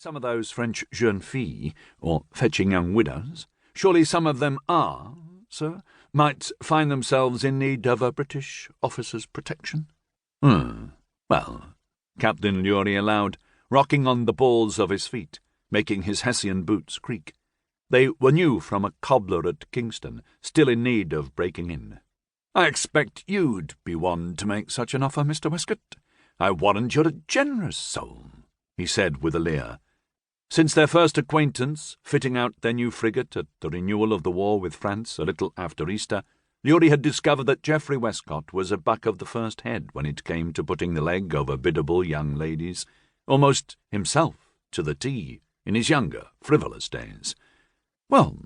Some of those French jeunes filles, or fetching young widows, surely some of them are, sir, might find themselves in need of a British officer's protection? Well, Captain Lewrie allowed, rocking on the balls of his feet, making his Hessian boots creak. They were new from a cobbler at Kingston, still in need of breaking in. "I expect you'd be one to make such an offer, Mr. Westcott. I warrant you're a generous soul," he said with a leer. Since their first acquaintance, fitting out their new frigate at the renewal of the war with France a little after Easter, Lewrie had discovered that Geoffrey Westcott was a buck of the first head when it came to putting the leg over biddable young ladies, almost himself to the T in his younger, frivolous days. "Well,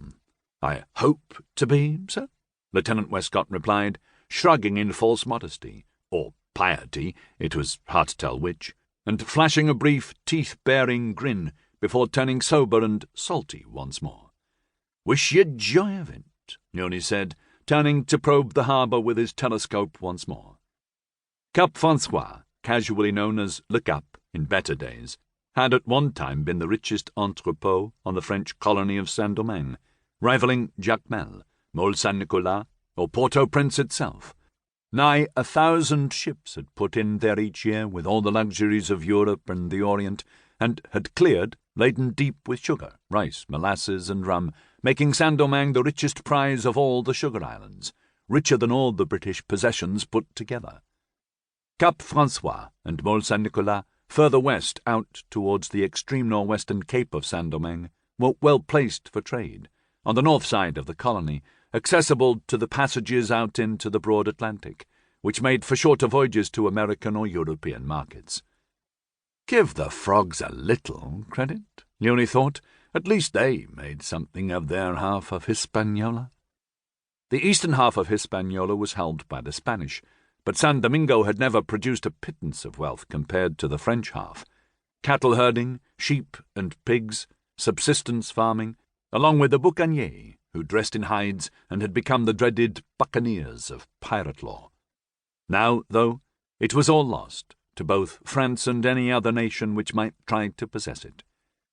I hope to be, sir," Lieutenant Westcott replied, shrugging in false modesty, or piety, it was hard to tell which, and flashing a brief, teeth-baring grin before turning sober and salty once more. "Wish you joy of it," Lewrie said, turning to probe the harbour with his telescope once more. Cap Francois, casually known as Le Cap in better days, had at one time been the richest entrepôt on the French colony of Saint-Domingue, rivaling Jacmel, Mole Saint-Nicolas, or Port-au-Prince itself. Nigh 1,000 ships had put in there each year with all the luxuries of Europe and the Orient, and had cleared, laden deep with sugar, rice, molasses, and rum, making Saint-Domingue the richest prize of all the sugar islands, richer than all the British possessions put together. Cap Francois and Mole Saint-Nicolas, further west out towards the extreme northwestern cape of Saint-Domingue, were well placed for trade, on the north side of the colony, accessible to the passages out into the broad Atlantic, which made for shorter voyages to American or European markets. Give the frogs a little credit, Lewrie thought. At least they made something of their half of Hispaniola. The eastern half of Hispaniola was held by the Spanish, but San Domingo had never produced a pittance of wealth compared to the French half. Cattle herding, sheep and pigs, subsistence farming, along with the buccaneers, who dressed in hides and had become the dreaded buccaneers of pirate law. Now, though, it was all lost to both France and any other nation which might try to possess it,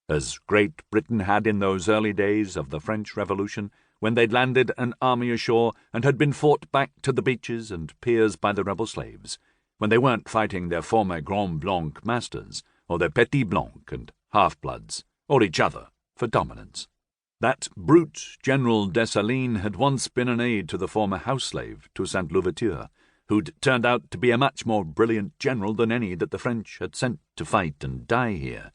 as Great Britain had in those early days of the French Revolution, when they'd landed an army ashore and had been fought back to the beaches and piers by the rebel slaves, when they weren't fighting their former Grand Blanc masters, or their Petit Blanc and half-bloods, or each other, for dominance. That brute General Dessalines had once been an aide to the former house-slave Toussaint Louverture, who'd turned out to be a much more brilliant general than any that the French had sent to fight and die here.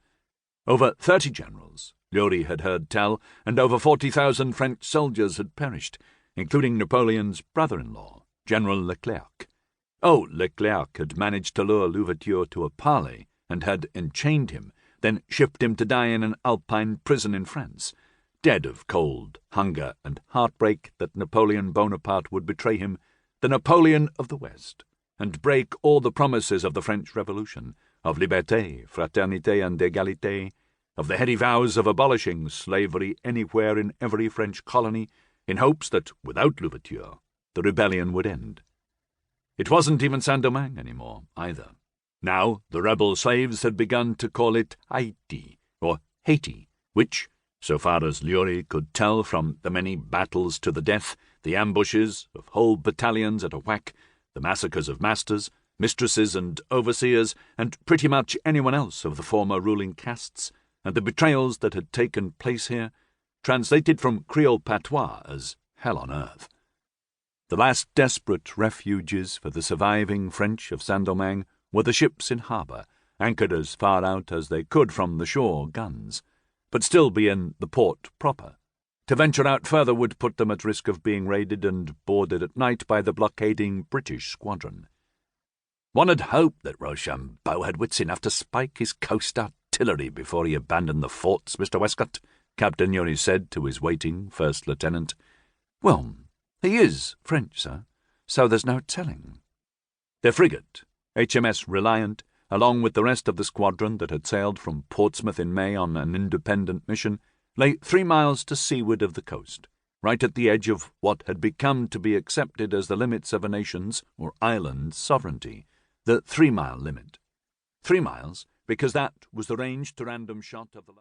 Over 30 generals, Lewrie had heard tell, and over 40,000 French soldiers had perished, including Napoleon's brother-in-law, General Leclerc. Oh, Leclerc had managed to lure Louverture to a parley, and had enchained him, then shipped him to die in an Alpine prison in France, dead of cold, hunger, and heartbreak that Napoleon Bonaparte would betray him, the Napoleon of the West, and break all the promises of the French Revolution, of liberté, fraternité, and égalité, of the heady vows of abolishing slavery anywhere in every French colony, in hopes that, without Louverture, the rebellion would end. It wasn't even Saint-Domingue anymore, either. Now the rebel slaves had begun to call it Haiti, or Haiti, which, so far as Lewrie could tell from the many battles to the death, the ambushes of whole battalions at a whack, the massacres of masters, mistresses and overseers, and pretty much anyone else of the former ruling castes, and the betrayals that had taken place here, translated from Creole patois as hell on earth. The last desperate refuges for the surviving French of Saint-Domingue were the ships in harbour, anchored as far out as they could from the shore guns, but still be in the port proper. To venture out further would put them at risk of being raided and boarded at night by the blockading British squadron. One had hoped that Rochambeau had wits enough to spike his coast artillery before he abandoned the forts, Mr. Westcott, Captain Lewrie said to his waiting first lieutenant. Well, he is French, sir, so there's no telling. Their frigate, HMS Reliant, along with the rest of the squadron that had sailed from Portsmouth in May on an independent mission, lay 3 miles to seaward of the coast, right at the edge of what had become to be accepted as the limits of a nation's or island's sovereignty, the 3-mile limit. 3 miles, because that was the range to random shot of the